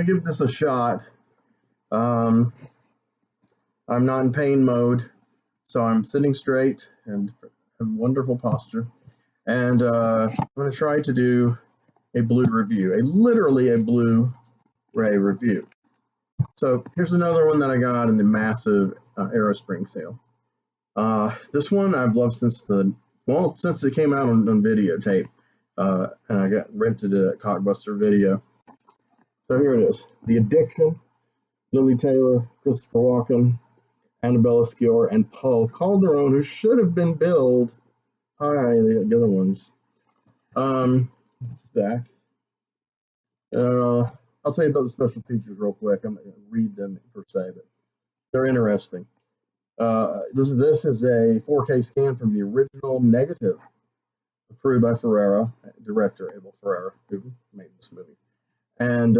to give this a shot. I'm not in pain mode, so I'm sitting straight and have wonderful posture. And I'm going to try to do a blue review, literally a Blu-ray review. So here's another one that I got in the massive Aerospring sale. This one I've loved since it came out on videotape, and I rented it at Cockbuster Video. So here it is: The Addiction, Lili Taylor, Christopher Walken, Annabella, Sciorra, and Paul Calderon, who should have been billed. Hi, the other ones. It's back. I'll tell you about the special features real quick. I'm not going to read them per se, but they're interesting. This is a 4K scan from the original negative, approved by Ferrara, director Abel Ferrara, who made this movie. And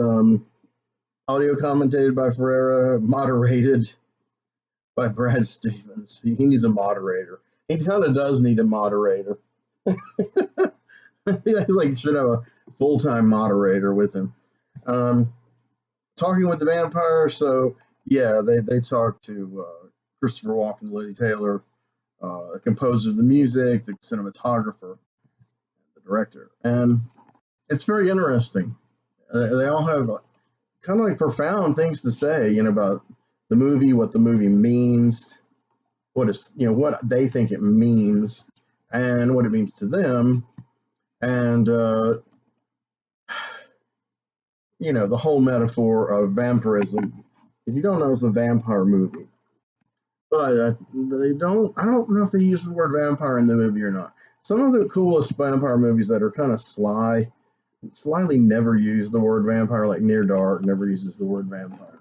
audio commentated by Ferrara, moderated by Brad Stevens. He needs a moderator. He kind of does need a moderator. He should have a full-time moderator with him. Talking with the vampire. So yeah, they talked to Christopher Walken, Lili Taylor, the composer of the music, the cinematographer, the director, and it's very interesting. They all have kind of profound things to say, about the movie, what the movie means, what they think it means, and what it means to them, and the whole metaphor of vampirism. If you don't know, it's a vampire movie, but I don't know if they use the word vampire in the movie or not. Some of the coolest vampire movies that are kind of slyly never use the word vampire, like Near Dark never uses the word vampire.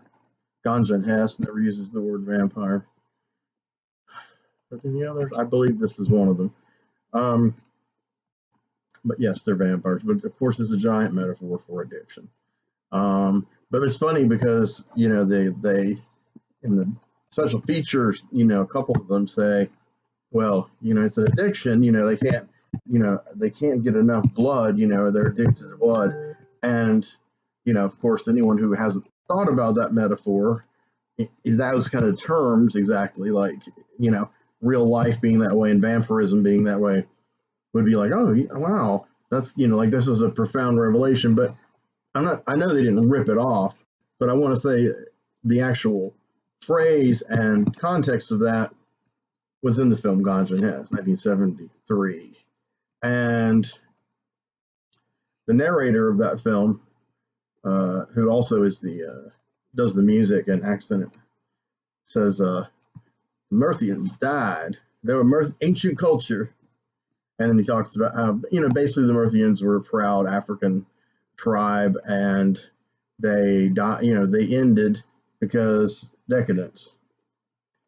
Ganja and Hess never uses the word vampire. But any others? I believe this is one of them. But yes, they're vampires. But of course, it's a giant metaphor for addiction. But it's funny because they in the special features, a couple of them say, well, it's an addiction. They can't get enough blood. They're addicted to blood, and of course, anyone who hasn't thought about that metaphor, those kind of terms exactly, like real life being that way and vampirism being that way, would be like, oh wow, that's this is a profound revelation. But I know they didn't rip it off, but I want to say the actual phrase and context of that was in the film Ganja and Hess, 1973. And the narrator of that film, who also is does the music and accent, says, Merthians died. They were ancient culture. And then he talks about how, basically the Merthians were a proud African tribe, and they they ended because decadence.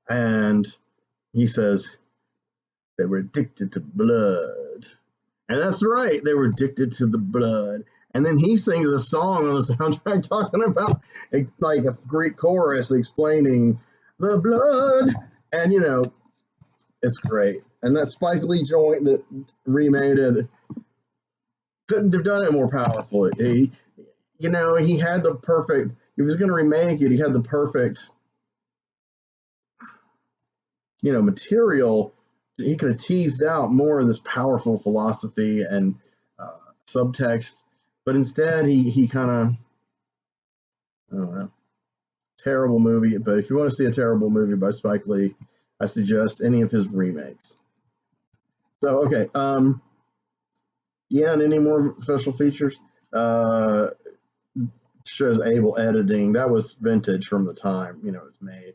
And he says they were addicted to blood. And that's right, they were addicted to the blood. And then he sings a song on the soundtrack talking about like a Greek chorus explaining the blood. And it's great. And that Spike Lee joint that remade it couldn't have done it more powerful. He had the perfect, he was going to remake it, he had the perfect, material. He could have teased out more of this powerful philosophy and subtext, but instead he kind of, I don't know, terrible movie. But if you want to see a terrible movie by Spike Lee, I suggest any of his remakes. So, okay. Yeah, and any more special features? Shows Abel editing. That was vintage from the time, it was made.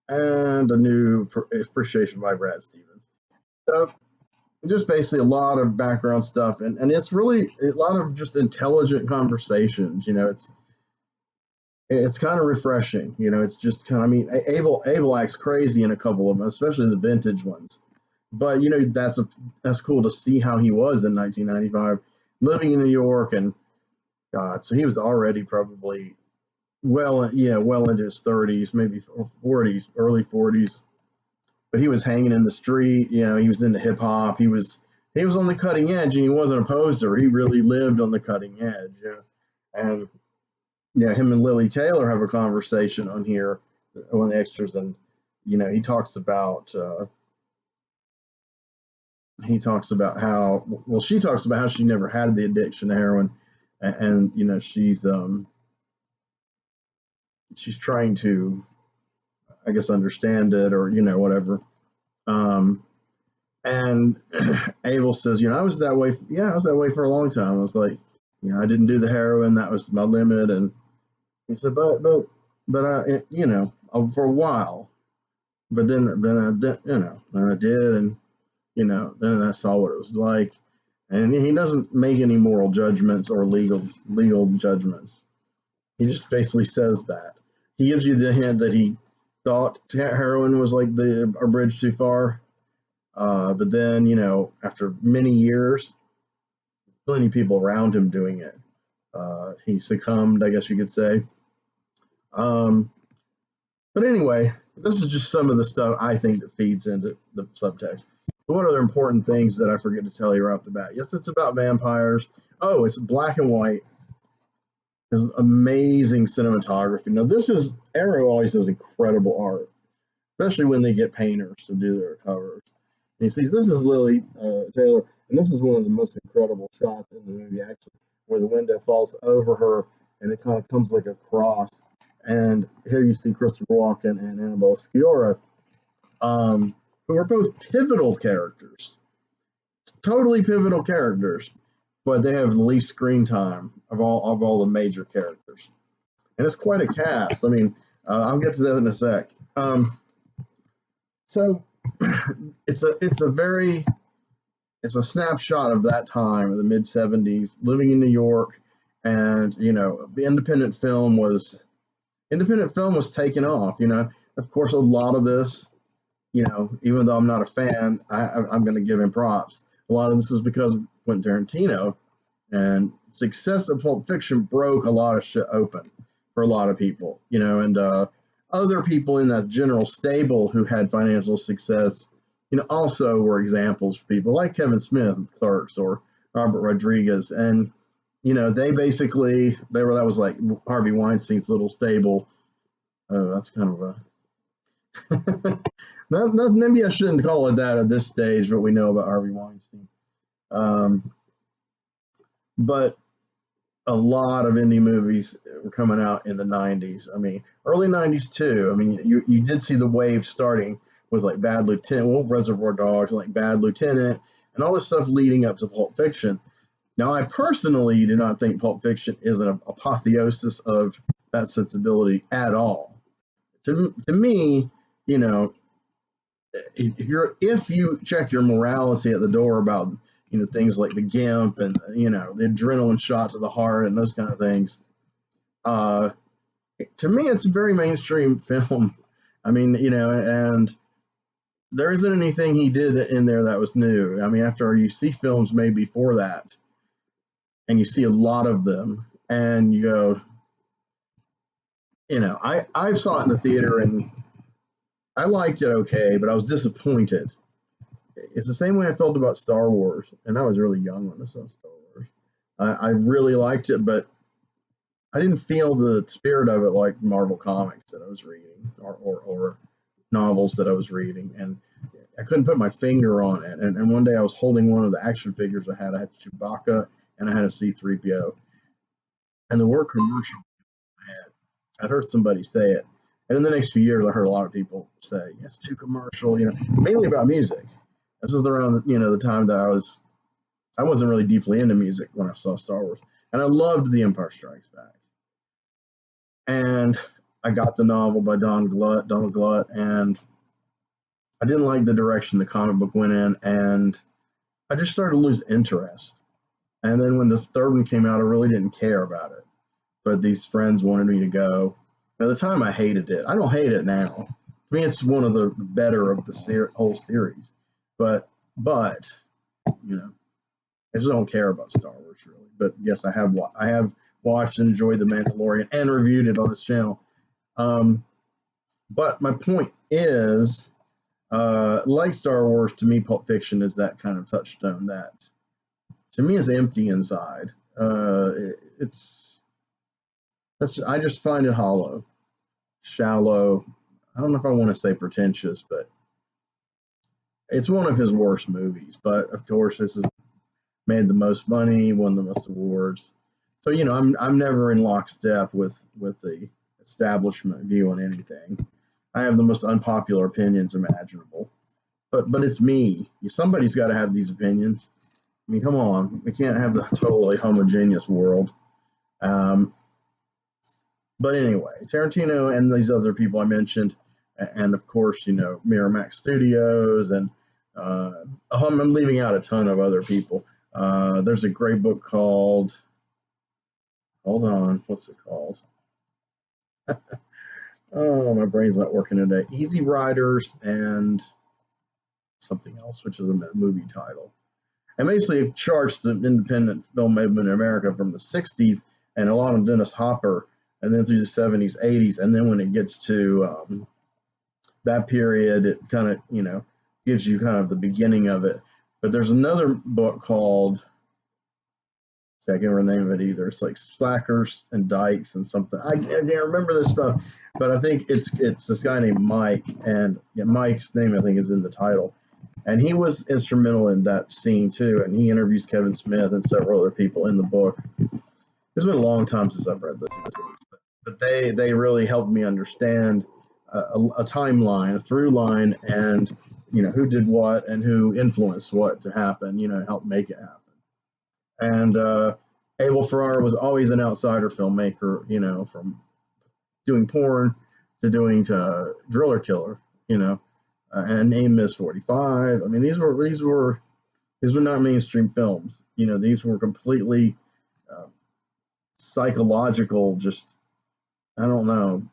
And a new appreciation by Brad Stevens. So, just basically a lot of background stuff. And it's really a lot of just intelligent conversations. It's kind of refreshing. It's just kind of, Abel acts crazy in a couple of them, especially the vintage ones. But that's cool to see how he was in 1995, living in New York, and God, so he was already probably well into his 30s, maybe 40s, early 40s. But he was hanging in the street. He was into hip hop. He was on the cutting edge, and he wasn't a poser. He really lived on the cutting edge. And yeah, him and Lily Taylor have a conversation on here, on extras, and he talks about how, well, she talks about how she never had the addiction to heroin, and she's trying to, I guess, understand it, or whatever. Um, and Abel says, I was that way. Yeah, I was that way for a long time. I was like, I didn't do the heroin. That was my limit. And he said, but I, for a while. But then I did, then I did, and then I saw what it was like. And he doesn't make any moral judgments or legal judgments. He just basically says that. He gives you the hint that he thought heroin was like a bridge too far. But then, after many years, plenty of people around him doing it, he succumbed, I guess you could say. But anyway, this is just some of the stuff I think that feeds into the subtext. But what other important things that I forget to tell you right off the bat? Yes, it's about vampires. Oh, it's black and white. It's amazing cinematography. Now, Arrow always does incredible art, especially when they get painters to do their covers. And he sees this is Lily Taylor, and this is one of the most incredible shots in the movie, actually, where the window falls over her and it kind of comes like a cross. And here you see Christopher Walken and Annabella Sciorra, who are both pivotal characters, totally pivotal characters, but they have the least screen time of all the major characters, and it's quite a cast. I mean, I'll get to that in a sec. So it's a snapshot of that time, the mid '70s, living in New York, and the independent film was taking off. Of course, a lot of this, even though I'm not a fan, I'm going to give him props. A lot of this is because of Quentin Tarantino, and success of Pulp Fiction broke a lot of shit open for a lot of people, and other people in that general stable who had financial success, also were examples for people like Kevin Smith of Clerks or Robert Rodriguez, and that was like Harvey Weinstein's little stable. That's kind of a maybe I shouldn't call it that at this stage, what we know about Harvey Weinstein. But a lot of indie movies were coming out in the 90s. I mean, early 90s too. I mean, you did see the wave starting with like Bad Lieutenant, Reservoir Dogs, like Bad Lieutenant, and all this stuff leading up to Pulp Fiction. Now, I personally do not think Pulp Fiction is an apotheosis of that sensibility at all. To me, if you check your morality at the door about things like the Gimp and the adrenaline shot to the heart and those kind of things, to me it's a very mainstream film. I mean, and there isn't anything he did in there that was new. I mean, after you see films made before that, and you see a lot of them, and you go, I saw it in the theater and I liked it okay, but I was disappointed. It's the same way I felt about Star Wars, and I was really young when I saw Star Wars. I really liked it, but I didn't feel the spirit of it like Marvel comics that I was reading, or novels that I was reading, and I couldn't put my finger on it. And one day I was holding one of the action figures I had. I had Chewbacca and I had a C-3PO, and the word commercial I'd heard somebody say it, and in the next few years I heard a lot of people say it's too commercial, mainly about music. This was around the time that I wasn't really deeply into music when I saw Star Wars, and I loved The Empire Strikes Back. And I got the novel by Donald Glut, and I didn't like the direction the comic book went in, and I just started to lose interest. And then when the third one came out, I really didn't care about it. But these friends wanted me to go. At the time, I hated it. I don't hate it now. To me, it's one of the better of the whole series. But I just don't care about Star Wars really. But yes, I have watched and enjoyed The Mandalorian and reviewed it on this channel. But my point is, like Star Wars, to me, Pulp Fiction is that kind of touchstone that, to me, is empty inside. It's I just find it hollow, shallow. I don't know if I want to say pretentious, but it's one of his worst movies. But of course, this has made the most money, won the most awards. So I'm never in lockstep with the establishment view on anything. I have the most unpopular opinions imaginable. But it's me. Somebody's got to have these opinions. I mean, come on, we can't have the totally homogeneous world. But anyway, Tarantino and these other people I mentioned, and of course, Miramax Studios, and I'm leaving out a ton of other people. There's a great book called, hold on, what's it called? Oh, my brain's not working today. Easy Riders and something else, which is a movie title. And basically charts the independent film movement in America from the 60s and a lot of Dennis Hopper, and then through the 70s, 80s. And then when it gets to that period, it kind of, gives you kind of the beginning of it. But there's another book called, I can't remember the name of it either. It's like Slackers and Dykes and something. I can't remember this stuff, but I think it's this guy named Mike, and Mike's name I think is in the title, and he was instrumental in that scene too. And he interviews Kevin Smith and several other people in the book. It's been a long time since I've read those two, but they really helped me understand a timeline, a through line, and who did what and who influenced what to happen. Help make it happen. And Abel Ferrara was always an outsider filmmaker, from doing porn to doing Driller Killer, and Name Miss 45. I mean, these were not mainstream films. These were completely psychological, just, I don't know,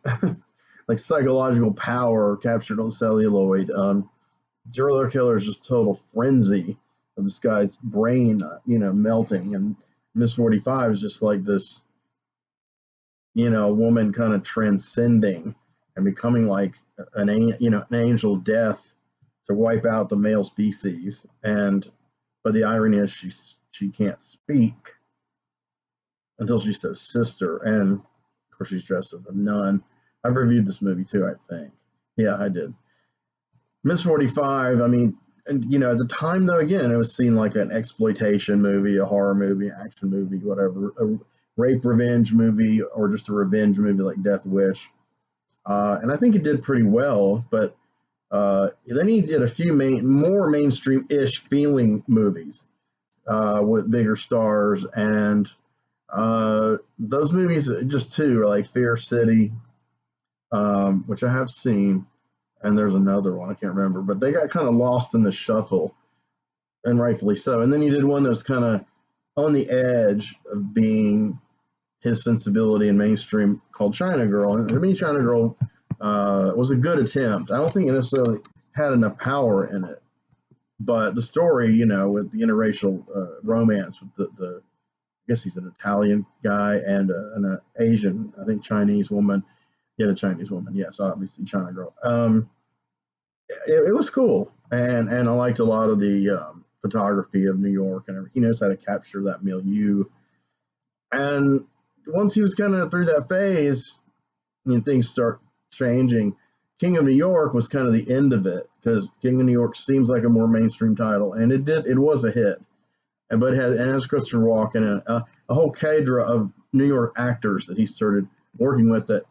like psychological power captured on celluloid. Driller Killer is just total frenzy of this guy's brain, melting, and Miss 45 is just like this, woman kind of transcending and becoming like an angel death to wipe out the male species. But the irony is she can't speak until she says sister, and of course she's dressed as a nun. I've reviewed this movie too, I think. Yeah, I did. Miss 45, I mean, and at the time though, again, it was seen like an exploitation movie, a horror movie, action movie, whatever, a rape revenge movie, or just a revenge movie like Death Wish. And I think it did pretty well, but then he did a few more mainstream-ish feeling movies with bigger stars, and those movies, just two, are like Fear City, which I have seen, and there's another one I can't remember, but they got kind of lost in the shuffle, and rightfully so. And then he did one that was kind of on the edge of being his sensibility in mainstream, called China Girl. And to me, China Girl was a good attempt. I don't think it necessarily had enough power in it, but the story, with the interracial romance with the I guess he's an Italian guy and an Asian, I think Chinese woman. Yeah, a Chinese woman. Yes, obviously China Girl. It was cool, and I liked a lot of the photography of New York, and everything. He knows how to capture that milieu. And once he was kind of through that phase, things start changing. King of New York was kind of the end of it, because King of New York seems like a more mainstream title, and it was a hit. But it has Christopher Walken and a whole cadre of New York actors that he started working with that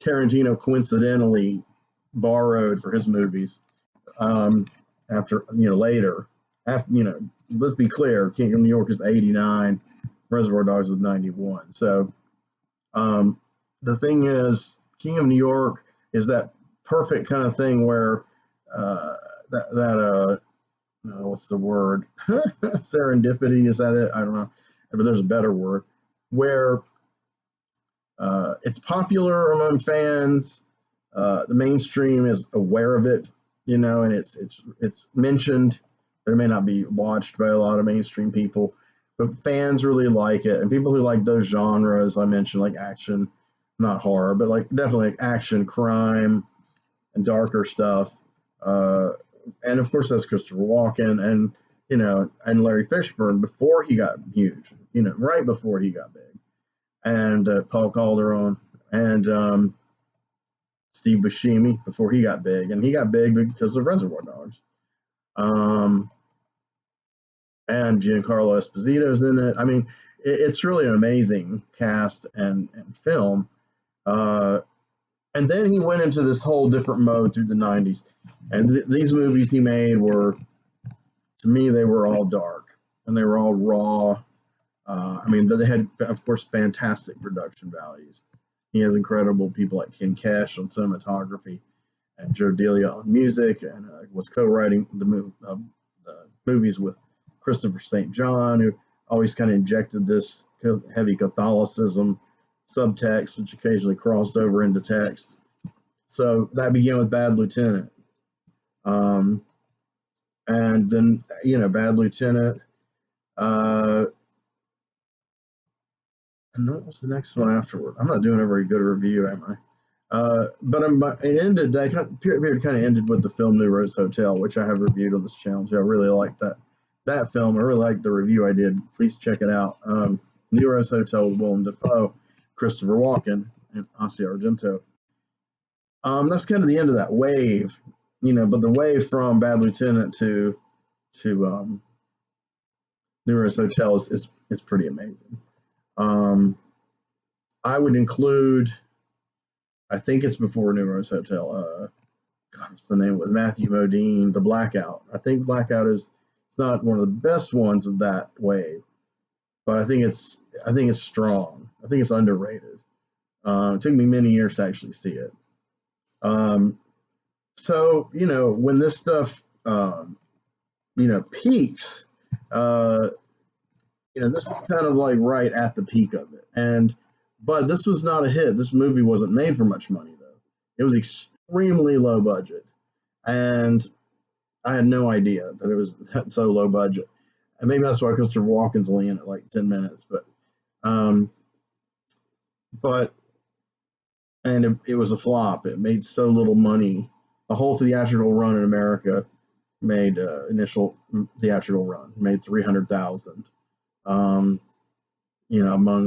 Tarantino coincidentally borrowed for his movies. After later, let's be clear, King of New York is 89, Reservoir Dogs is 91. So the thing is, King of New York is that perfect kind of thing where what's the word? Serendipity, is that it? I don't know, but there's a better word, where it's popular among fans. The mainstream is aware of it, and it's mentioned, but it may not be watched by a lot of mainstream people. But fans really like it, and people who like those genres I mentioned, like action, not horror, but like definitely like action, crime, and darker stuff. And of course that's Christopher Walken and and Larry Fishburne before he got huge, right before he got big. and Paul Calderon, and Steve Buscemi before he got big, and he got big because of Reservoir Dogs. And Giancarlo Esposito's in it. I mean, it's really an amazing cast and film. And then he went into this whole different mode through the 90s. And these movies he made were, to me, they were all dark and they were all raw. I mean, but they had, of course, fantastic production values. He has incredible people like Ken Kelsch on cinematography and Joe Delia on music, and was co-writing the movies with Christopher St. John, who always kind of injected this heavy Catholicism subtext, which occasionally crossed over into text. So that began with Bad Lieutenant. And then, Bad Lieutenant. And what was the next one afterward? I'm not doing a very good review, am I? But it ended, that period kind of ended with the film New Rose Hotel, which I have reviewed on this channel. So I really like that film. I really liked the review I did. Please check it out. New Rose Hotel with Willem Dafoe, Christopher Walken, and Asia Argento. That's kind of the end of that wave, but the wave from Bad Lieutenant to New Rose Hotel is pretty amazing. I would include, I think it's before New Rose Hotel. God, what's the name with Matthew Modine? The Blackout. I think Blackout it's not one of the best ones of that wave, but I think it's strong. I think it's underrated. It took me many years to actually see it. So when this stuff peaks, this is kind of like right at the peak of it. But this was not a hit. This movie wasn't made for much money, though. It was extremely low budget. And I had no idea that it was so low budget. And maybe that's why Christopher Walken's only in it like 10 minutes. But it was a flop. It made so little money. A whole theatrical run in America made initial theatrical run made $300,000. Among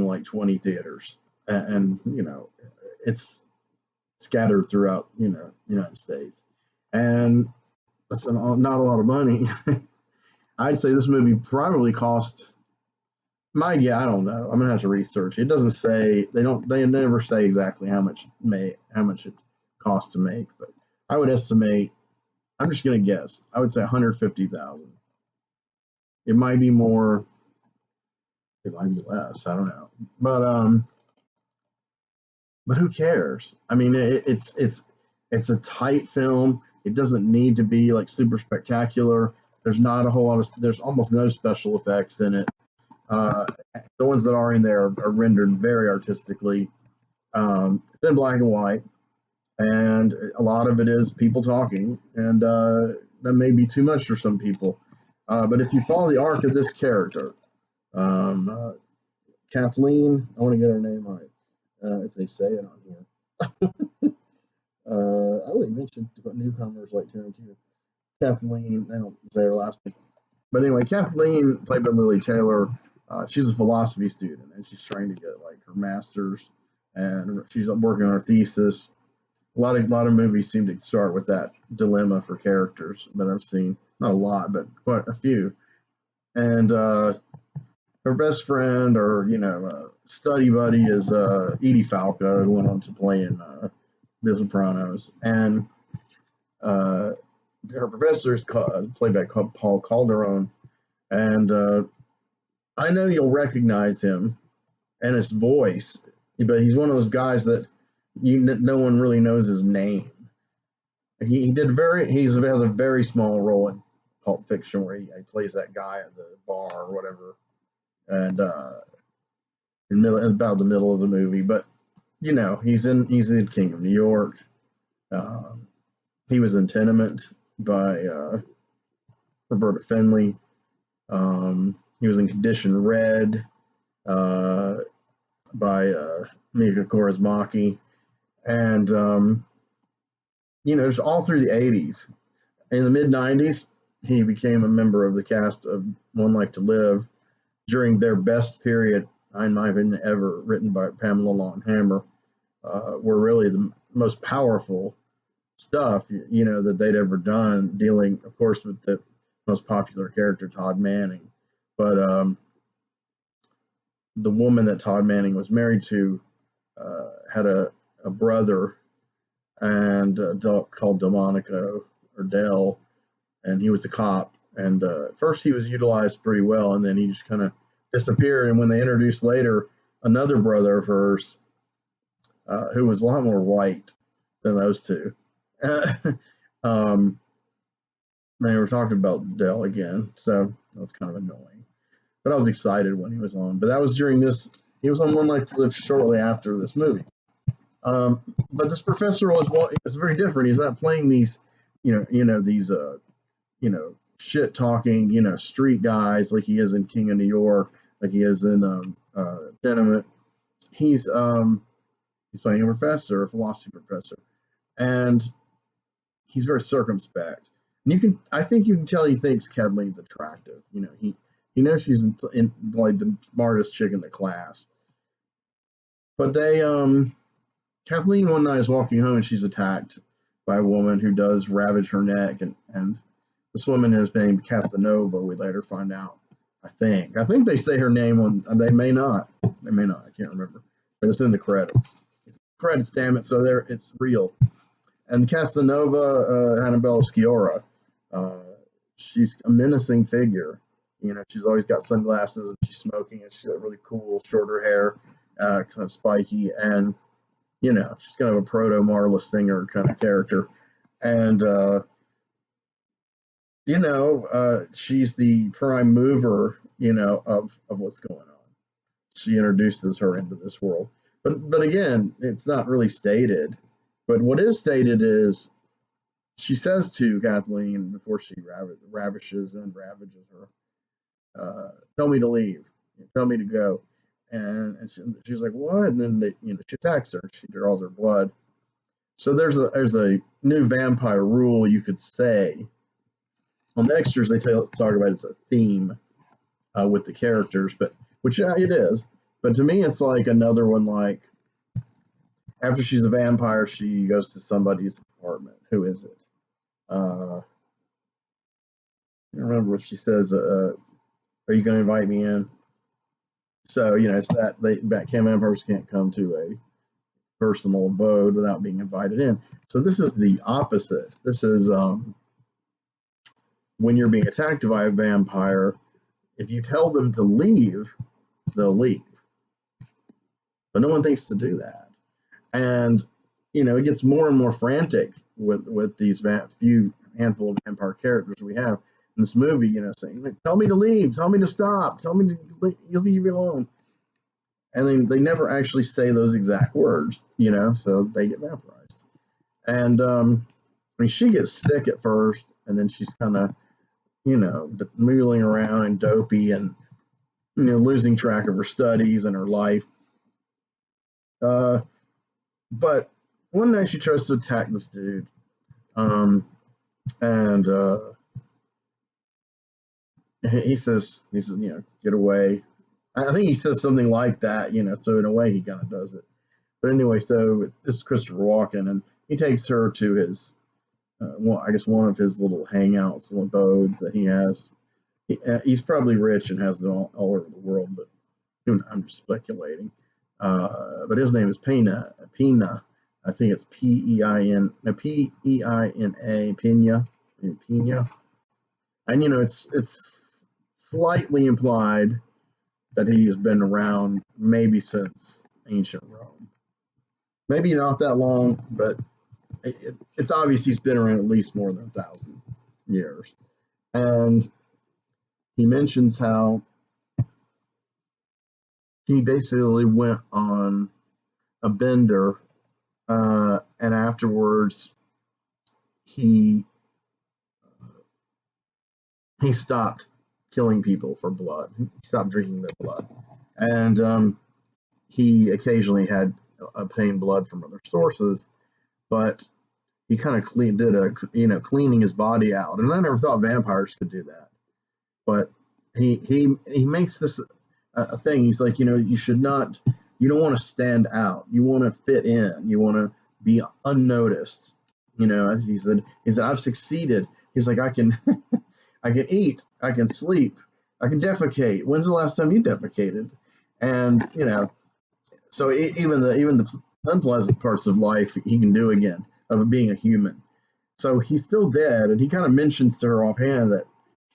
like 20 theaters, and it's scattered throughout United States, and that's not a lot of money. I'd say this movie probably cost. I don't know. I'm gonna have to research. It doesn't say. They never say exactly how much it costs to make, but I would estimate. I'm just gonna guess. I would say 150,000. It might be more. It might be less. I don't know, but who cares? I mean, it's a tight film. It doesn't need to be like super spectacular. There's not a whole lot of. There's almost no special effects in it. The ones that are in there are rendered very artistically. It's in black and white, and a lot of it is people talking, and that may be too much for some people. But if you follow the arc of this character. Kathleen, I want to get her name right, if they say it on here. I only mentioned newcomers like Tarantino. Kathleen, I don't say her last name. But anyway, Kathleen, played by Lili Taylor, she's a philosophy student, and she's trying to get like her master's, and she's working on her thesis. A lot of movies seem to start with that dilemma for characters that I've seen. Not a lot, but quite a few. And her best friend or study buddy is Edie Falco, who went on to play in The Sopranos, and her professor is played by Paul Calderon, and I know you'll recognize him and his voice, but he's one of those guys that no one really knows his name. He has a very small role in Pulp Fiction where he plays that guy at the bar or whatever. And about the middle of the movie, but he's in King of New York. He was in Tenement by Roberta Findlay. He was in Condition Red by Mika Kaurismäki, and just all through the 80s. In the mid 90s, he became a member of the cast of One Life to Live. During their best period, in my opinion, ever written by Pamela Lawton Hammer, were really the most powerful stuff, that they'd ever done, dealing, of course, with the most popular character, Todd Manning. But the woman that Todd Manning was married to had a brother and called Delmonico or Dell, and he was a cop. And at first he was utilized pretty well, and then he just kind of disappeared. And when they introduced later another brother of hers, who was a lot more white than those two, they were talking about Dell again, so that was kind of annoying. But I was excited when he was on. But that was during this. He was on One Life to Live shortly after this movie. But this professor is very different. He's not playing these, these, shit talking, street guys like he is in King of New York, like he is in Tenement. He's playing a professor, a philosophy professor, and he's very circumspect. And I think you can tell he thinks Kathleen's attractive. He knows she's in like the smartest chick in the class. But Kathleen one night is walking home and she's attacked by a woman who does ravage her neck, and this woman is named Casanova, we later find out. I think they say her name they may not, I can't remember, but it's in the credits. It's credits, damn it, so it's real. And Casanova, Annabella Sciorra, she's a menacing figure. She's always got sunglasses and she's smoking, and she's got really cool shorter hair, kind of spiky, and she's kind of a proto Marla Singer kind of character. And she's the prime mover, of what's going on. She introduces her into this world. But again, it's not really stated. But what is stated is she says to Kathleen before she ravishes her, tell me to leave, tell me to go. And she's like, what? And then she attacks her. She draws her blood. So there's a new vampire rule, you could say. On the extras, they talk about it's a theme with the characters, which it is. But to me, it's like another one. Like after she's a vampire, she goes to somebody's apartment. Who is it? I don't remember what she says. Are you going to invite me in? So it's that vampires can't come to a personal abode without being invited in. So this is the opposite. This is when you're being attacked by a vampire, if you tell them to leave, they'll leave. But no one thinks to do that. And, it gets more and more frantic with these handful of vampire characters we have in this movie, saying, tell me to leave, tell me to stop, tell me to leave me alone. And they never actually say those exact words, so they get vaporized. And she gets sick at first, and then she's kind of, mulling around and dopey and, losing track of her studies and her life. But one night she tries to attack this dude. And he says, get away. I think he says something like that, so in a way he kind of does it. But anyway, so this is Christopher Walken, and he takes her to his, one of his little hangouts, little abodes that he has. He's probably rich and has them all over the world, but I'm just speculating. But his name is Pena. I think it's P-E-I-N, P-E-I-N-A, Pena. And, it's slightly implied that he's been around maybe since ancient Rome. Maybe not that long, but it's obvious he's been around at least more than 1,000 years. And he mentions how he basically went on a bender, and afterwards he stopped killing people for blood. He stopped drinking their blood, and he occasionally had obtained blood from other sources, but he kind of cleaning his body out. And I never thought vampires could do that, but he makes this a thing. He's like, you should not, you don't want to stand out. You want to fit in. You want to be unnoticed. As he said, I've succeeded. He's like, I can, I can eat, I can sleep, I can defecate. When's the last time you defecated? And so even the unpleasant parts of life he can do again of being a human. So he's still dead, and he kind of mentions to her offhand that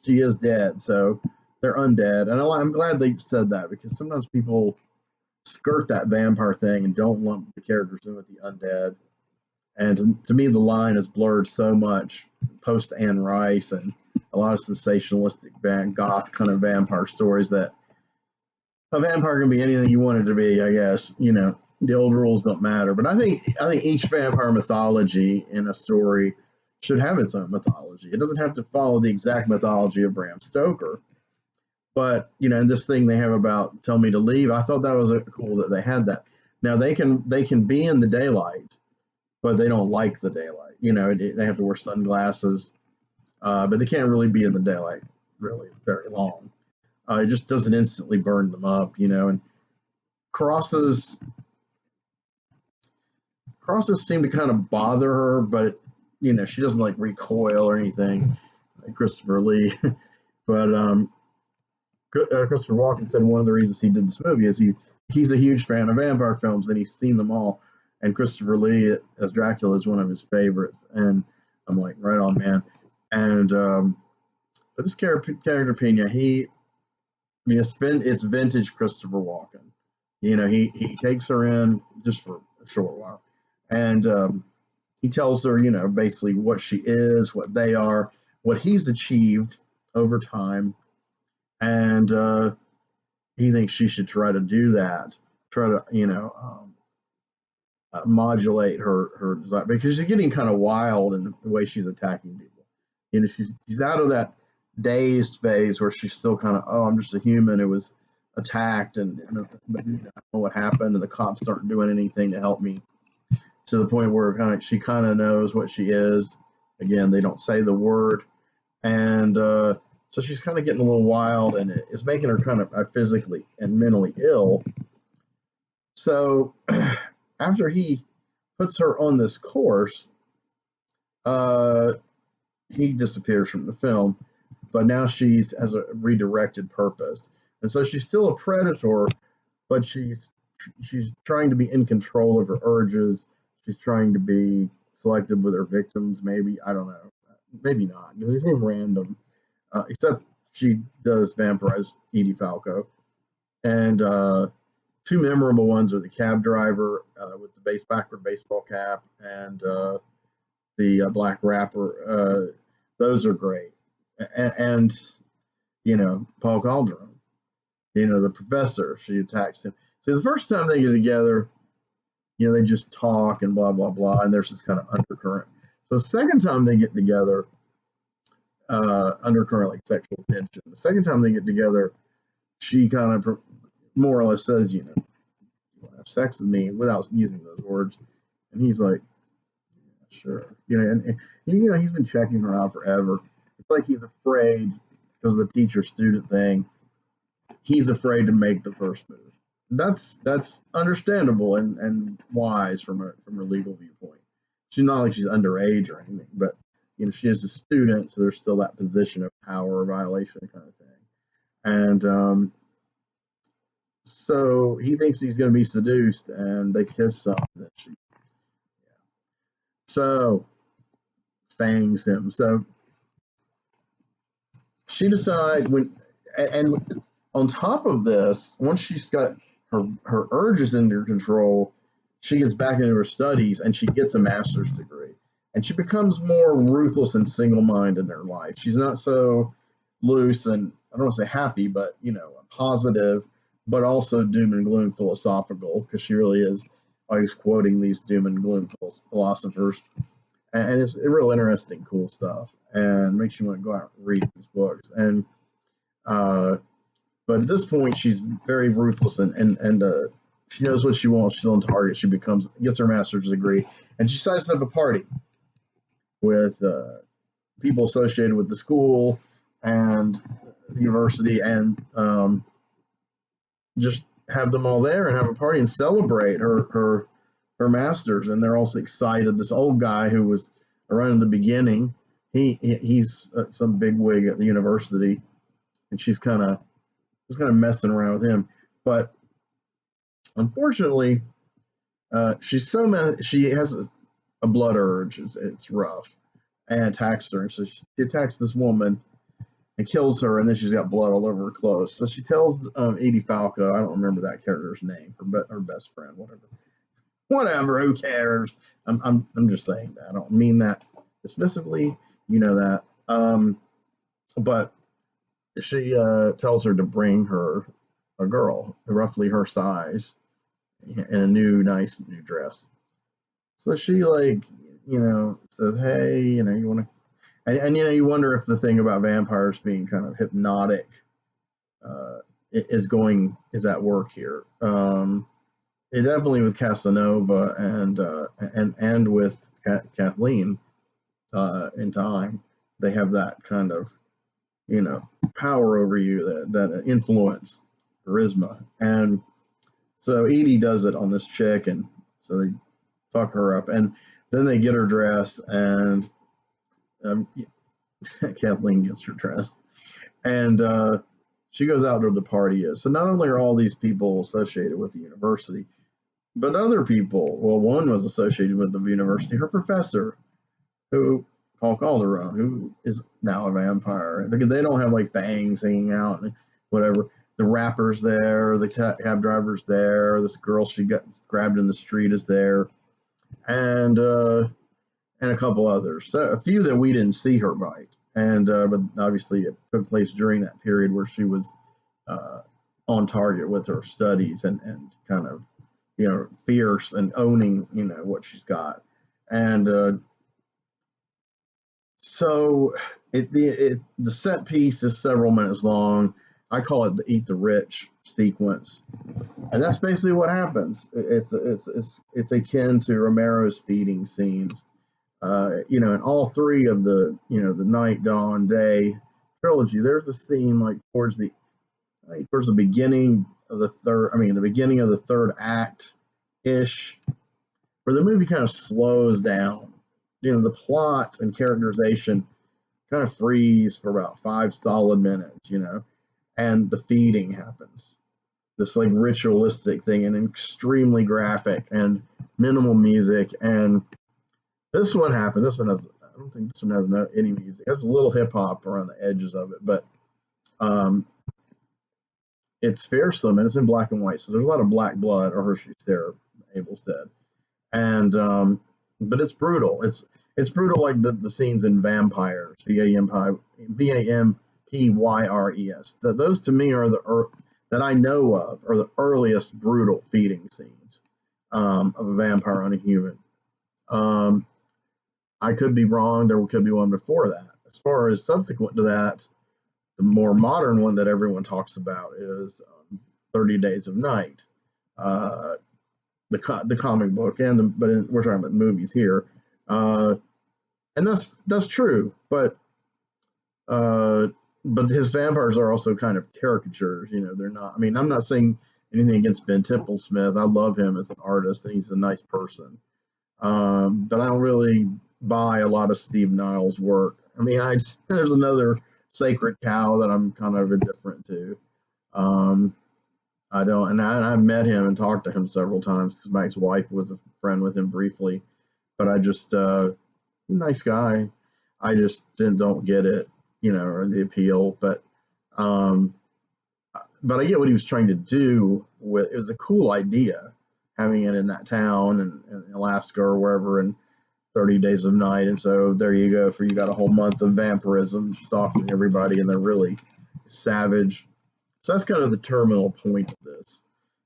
she is dead. So they're undead, and I'm glad they said that, because sometimes people skirt that vampire thing and don't lump the characters in with the undead. And to me, the line is blurred so much post Anne Rice and a lot of sensationalistic goth kind of vampire stories that a vampire can be anything you want it to be. I guess the old rules don't matter. But I think each vampire mythology in a story should have its own mythology. It doesn't have to follow the exact mythology of Bram Stoker. But in this thing they have about tell me to leave, I thought that was cool that they had that. Now they can be in the daylight, but they don't like the daylight. They have to wear sunglasses, but they can't really be in the daylight really very long. It just doesn't instantly burn them up, and crosses seem to kind of bother her, but she doesn't like recoil or anything like Christopher Lee. But Christopher Walken said one of the reasons he did this movie is he's a huge fan of vampire films and he's seen them all. And Christopher Lee as Dracula is one of his favorites. And I'm like, right on, man. And but this character Pena, it's vintage Christopher Walken. He takes her in just for a short while, and he tells her, basically what she is, what they are, what he's achieved over time, and he thinks she should try to do that, try to modulate her desire, because she's getting kind of wild in the way she's attacking people. She's out of that dazed phase where she's still kind of, oh, I'm just a human. It was attacked, but I don't know what happened, and the cops aren't doing anything to help me. To the point where she kind of knows what she is. Again, they don't say the word, and so she's kind of getting a little wild, and it's making her kind of physically and mentally ill. So after he puts her on this course, he disappears from the film, but now she has a redirected purpose, and so she's still a predator, but she's trying to be in control of her urges. She's trying to be selective with her victims. Maybe, I don't know. Maybe not. They seem random, except she does vampirize Edie Falco, and two memorable ones are the cab driver with the backward baseball cap and the black rapper. Those are great. And Paul Calderon, the professor, she attacks him. So the first time they get together, they just talk and blah, blah, blah, and there's this kind of undercurrent. So the second time they get together, undercurrent like sexual tension. The second time they get together, she kind of more or less says, you want to have sex with me, without using those words. And he's like, yeah, sure. And he's been checking her out forever. It's like he's afraid, because of the teacher-student thing, he's afraid to make the first move. That's understandable and wise from a legal viewpoint. She's not like she's underage or anything, but she is a student, so there's still that position of power or violation kind of thing. And so he thinks he's going to be seduced, and they kiss some. So fangs him. So she decides and on top of this, once she's got her urges under control, she gets back into her studies and she gets a master's degree. And she becomes more ruthless and single-minded in her life. She's not so loose and, I don't want to say happy, but, positive, but also doom and gloom philosophical, because she really is always quoting these doom and gloom philosophers. And it's real interesting, cool stuff, and makes you want to go out and read these books. And but at this point, she's very ruthless, and she knows what she wants. She's on target. She gets her master's degree, and she decides to have a party with people associated with the school and the university, and just have them all there and have a party and celebrate her masters. And they're also excited. This old guy who was around in the beginning, he's some big wig at the university, and she's kind of messing around with him. But unfortunately, she has a blood urge. It's rough, and attacks her. And so she attacks this woman and kills her, and then she's got blood all over her clothes. So she tells Edie Falco, I don't remember that character's name, her best friend, whatever. Who cares? I'm just saying that. I don't mean that dismissively. You know that. But she tells her to bring her a girl roughly her size in a nice new dress. So she says, hey, you want to, and you wonder if the thing about vampires being kind of hypnotic is at work here. It definitely with Casanova and with Kathleen in time, they have that kind of power over you, that influence, charisma. And so Edie does it on this chick, and so they fuck her up, and then they get her dressed, and Kathleen gets her dressed, and she goes out to the party. So not only are all these people associated with the university, but other people. Well, one was associated with the university, her professor, who Paul Calderon, who is now a vampire. They don't have like fangs hanging out and whatever. The rapper's there, the cab driver's there, this girl she got grabbed in the street is there, and a couple others. So a few that we didn't see her bite, and but obviously it took place during that period where she was on target with her studies and kind of fierce and owning what she's got, and so the set piece is several minutes long. I call it the Eat the Rich sequence, and that's basically what happens. It's akin to Romero's feeding scenes. In all three of the the night, dawn, day trilogy, there's a scene like towards the beginning of the third act ish, where the movie kind of slows down. The plot and characterization kind of freeze for about 5 solid minutes, and the feeding happens. This like ritualistic thing and extremely graphic and minimal music. And this one happened. This one has, I don't think this one has any music. There's a little hip hop around the edges of it, but it's fearsome and it's in black and white. So there's a lot of black blood, or she's there, Abel's dead. And but it's brutal. It's brutal like the scenes in Vampires, Vampyres. Those to me are that I know of are the earliest brutal feeding scenes of a vampire on a human. I could be wrong. There could be one before that. As far as subsequent to that, the more modern one that everyone talks about is 30 Days of Night, the comic book, but we're talking about movies here, and that's true. But his vampires are also kind of caricatures. They're not. I mean, I'm not saying anything against Ben Templesmith. I love him as an artist, and he's a nice person. But I don't really buy a lot of Steve Niles' work. I mean, there's another Sacred Cow that I'm kind of indifferent to. I don't, and I've met him and talked to him several times because my ex-wife was a friend with him briefly. But I just, nice guy. I just don't get it, or the appeal. But I get what he was trying to do. It was a cool idea, having it in that town in Alaska or wherever, and 30 Days of Night. And so there you go. You got a whole month of vampirism, stalking everybody, and they're really savage. So that's kind of the terminal point of this.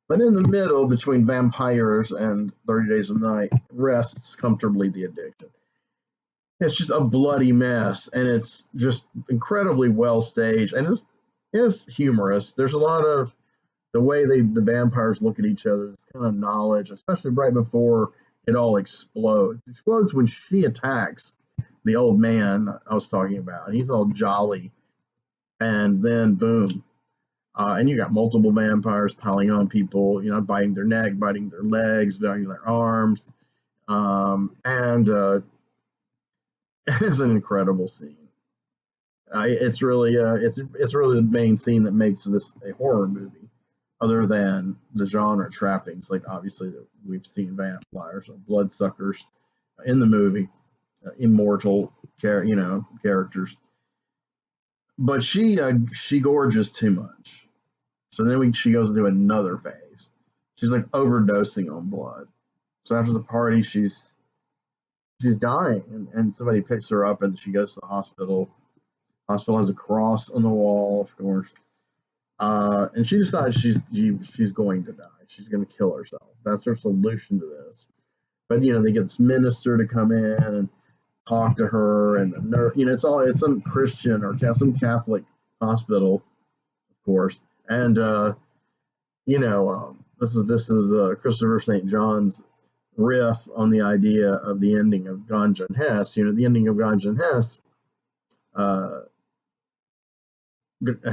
But in the middle, between Vampires and 30 Days of Night, rests comfortably the addiction. It's just a bloody mess, and it's just incredibly well staged, and it's humorous. There's a lot of the way the vampires look at each other, this kind of knowledge, especially right before it all explodes. It explodes when she attacks the old man I was talking about. He's all jolly, and then boom, And you got multiple vampires piling on people, biting their neck, biting their legs, biting their arms. And it's an incredible scene. It's really the main scene that makes this a horror movie, other than the genre trappings. Like obviously that we've seen vampires or bloodsuckers in the movie, immortal characters. But she gorges too much, so then she goes into another phase. She's like overdosing on blood. So after the party, she's dying, and somebody picks her up, and she goes to the hospital. Hospital has a cross on the wall, of course, and she decides she's going to die. She's going to kill herself. That's her solution to this. But they get this minister to come in and talk to her, and the nurse. It's some Christian or some Catholic hospital, of course, and this is Christopher St. John's riff on the idea of the ending of Ganja and Hess. The ending of Ganja and Hess.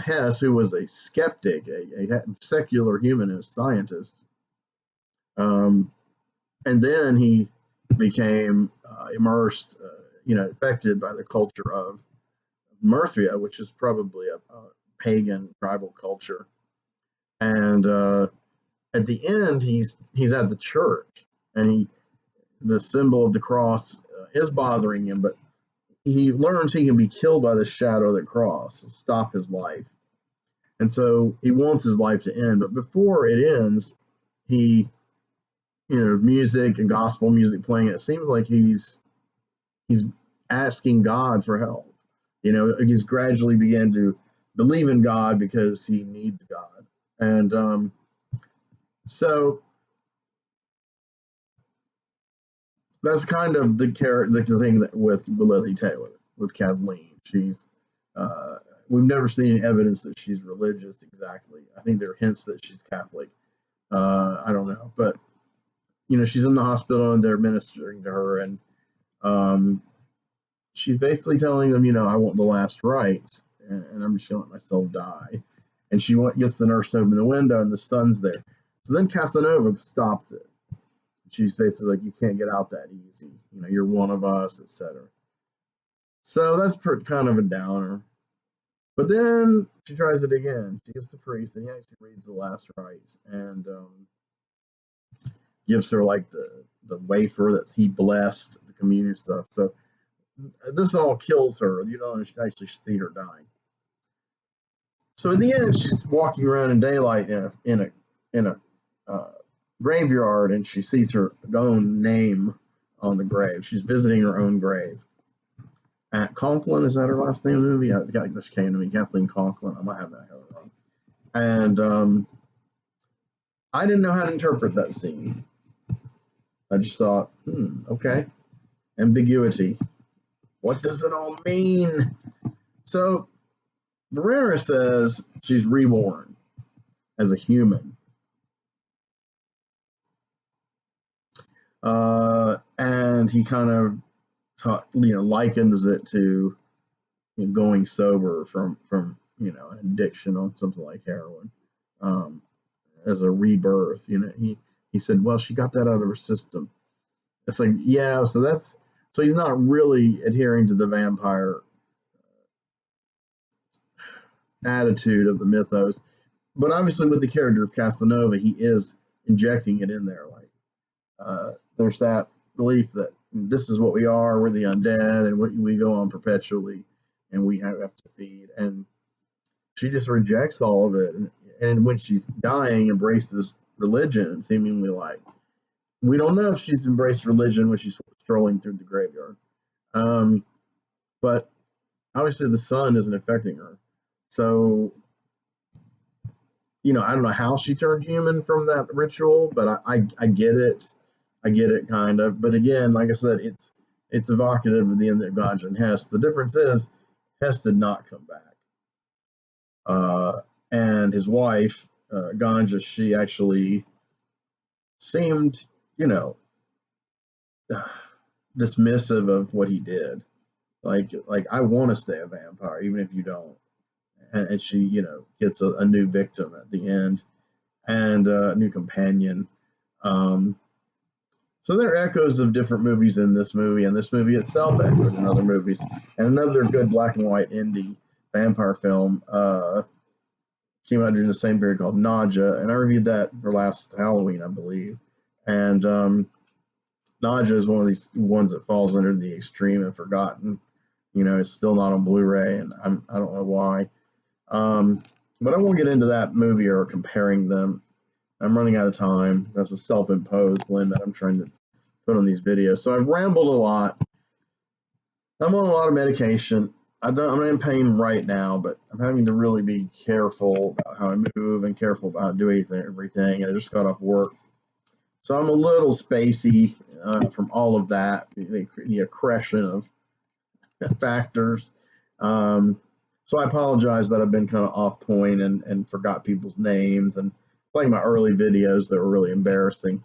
Hess, who was a skeptic, a secular humanist scientist, and then he became immersed, affected by the culture of Murthia, which is probably a pagan tribal culture. And at the end, he's at the church, and the symbol of the cross is bothering him, but he learns he can be killed by the shadow of the cross, stop his life. And so he wants his life to end. But before it ends, he, music and gospel music playing, it seems like he's asking God for help. He's gradually began to believe in God because he needs God. And so that's kind of the thing that with Lili Taylor, with Kathleen. She's we've never seen any evidence that she's religious exactly. I think there are hints that she's Catholic. I don't know, but she's in the hospital and they're ministering to her, and she's basically telling them, I want the last rites, and I'm just gonna let myself die. And she gets the nurse to open the window, and the sun's there. So then Casanova stops it. She's basically like, you can't get out that easy. You're one of us, etc. So that's kind of a downer. But then she tries it again. She gets the priest, and he actually reads the last rites and gives her like the wafer that he blessed, the communion stuff. So this all kills her. You don't actually see her dying. So in the end, she's walking around in daylight in a graveyard, and she sees her own name on the grave. She's visiting her own grave. At Conklin, is that her last name in the movie? I got this came to me, Kathleen Conklin. I might have that wrong. And I didn't know how to interpret that scene. I just thought, okay, ambiguity. What does it all mean? So Ferrara says she's reborn as a human. And he kind of likens it to going sober from addiction on something like heroin, as a rebirth. He said, well, she got that out of her system. It's like, yeah, so he's not really adhering to the vampire attitude of the mythos, but obviously with the character of Casanova, he is injecting it in there. Like, there's that belief that this is what we are, we're the undead, and we go on perpetually, and we have to feed. And she just rejects all of it, and when she's dying, embraces religion, seemingly like, we don't know if she's embraced religion when she's strolling through the graveyard. But obviously the sun isn't affecting her. So, I don't know how she turned human from that ritual, but I get it. I get it kind of. But again, like I said, it's evocative of the end of Ganja and Hess. The difference is Hess did not come back. And his wife, Ganja, she actually seemed, dismissive of what he did. Like I want to stay a vampire, even if you don't. and she, gets a new victim at the end and a new companion. So there are echoes of different movies in this movie, and this movie itself echoed in other movies. And another good black and white indie vampire film came out during the same period called Nausea, and I reviewed that for last Halloween, I believe. And Nausea is one of these ones that falls under the extreme and forgotten. It's still not on Blu-ray, and I don't know why. But I won't get into that movie or comparing them. I'm running out of time. That's a self-imposed limit I'm trying to put on these videos. So I've rambled a lot. I'm on a lot of medication. I'm in pain right now, but I'm having to really be careful about how I move and careful about how I do everything. I just got off work. So I'm a little spacey from all of that, the accretion of factors. So I apologize that I've been kind of off point and forgot people's names and like my early videos that were really embarrassing.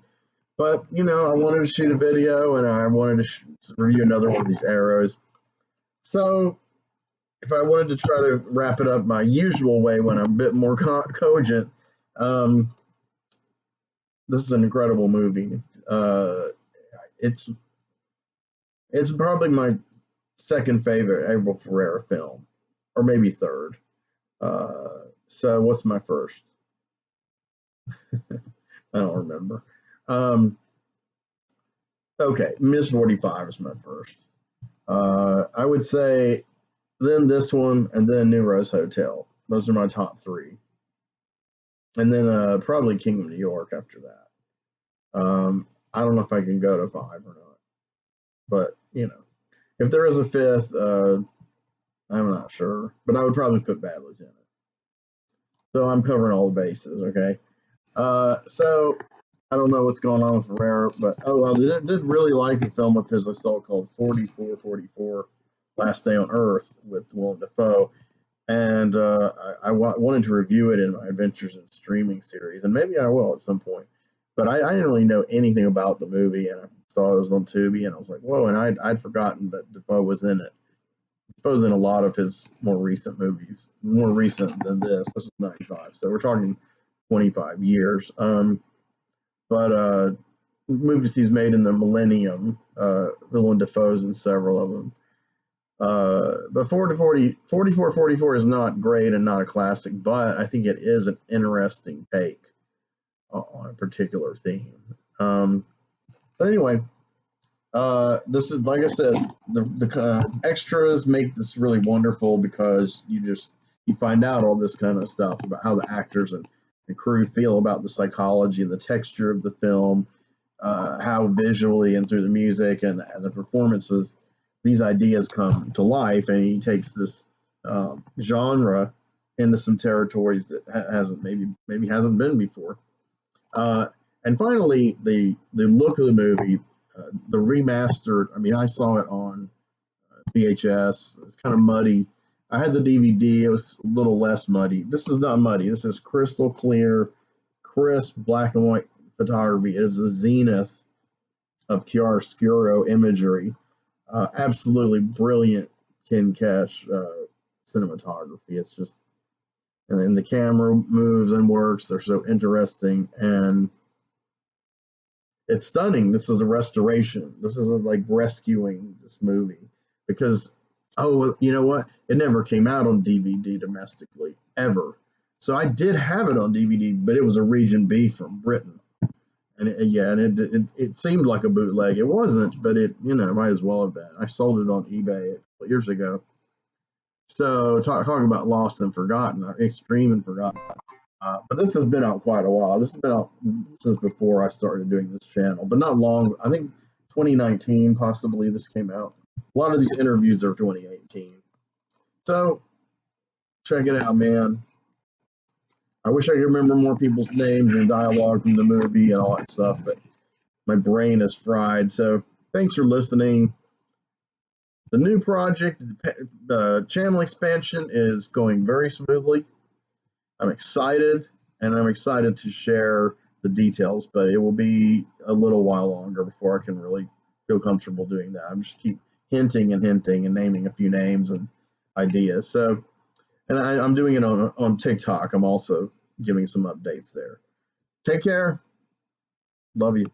But, I wanted to shoot a video and I wanted to review another one of these arrows. So if I wanted to try to wrap it up my usual way when I'm a bit more cogent, this is an incredible movie. It's probably my second favorite Abel Ferrara film, or maybe third. So what's my first? I don't remember. Okay, Miss 45 is my first. I would say then this one, and then New Rose Hotel. Those are my top three. And then probably King of New York after that. I don't know if I can go to 5 or not. But, if there is a fifth, I'm not sure. But I would probably put Bad Lieutenant. So I'm covering all the bases, okay? So I don't know what's going on with Ferrara, but I did really like a film of his I saw called 4444, Last Day on Earth with Willem Dafoe, and I wanted to review it in my Adventures in Streaming series, and maybe I will at some point. But I didn't really know anything about the movie, and I saw it was on Tubi, and I was like, whoa, and I'd forgotten that Dafoe was in it. I suppose in a lot of his more recent movies, more recent than this. This was 95, so we're talking 25 years. But movies he's made in the millennium, Willem Dafoe's in several of them. But 4444 is not great and not a classic, but I think it is an interesting take on a particular theme. But anyway, this is, like I said, the extras make this really wonderful because you find out all this kind of stuff about how the actors and the crew feel about the psychology and the texture of the film, how visually and through the music and the performances these ideas come to life, and he takes this genre into some territories that maybe hasn't been before. And finally, the look of the movie, the remastered. I mean, I saw it on VHS. It's kind of muddy. I had the DVD. It was a little less muddy. This is not muddy. This is crystal clear, crisp black and white photography. It is the zenith of chiaroscuro imagery. Absolutely brilliant Ken Kelsch cinematography. It's just, and the camera moves and works. They're so interesting, and it's stunning. This is a restoration. This is like rescuing this movie because, you know what? It never came out on DVD domestically, ever. So I did have it on DVD, but it was a Region B from Britain. And it seemed like a bootleg. It wasn't, but it might as well have been. I sold it on eBay a couple years ago. So talking about lost and forgotten, extreme and forgotten. But this has been out quite a while. This has been out since before I started doing this channel, but not long. I think 2019 possibly this came out. A lot of these interviews are 2018. So check it out, man. I wish I could remember more people's names and dialogue from the movie and all that stuff, but my brain is fried. So thanks for listening. The new project, the channel expansion, is going very smoothly. I'm excited, and I'm excited to share the details, but it will be a little while longer before I can really feel comfortable doing that. I'm just keep hinting and naming a few names and ideas. So And I'm doing it on TikTok. I'm also giving some updates there. Take care. Love you.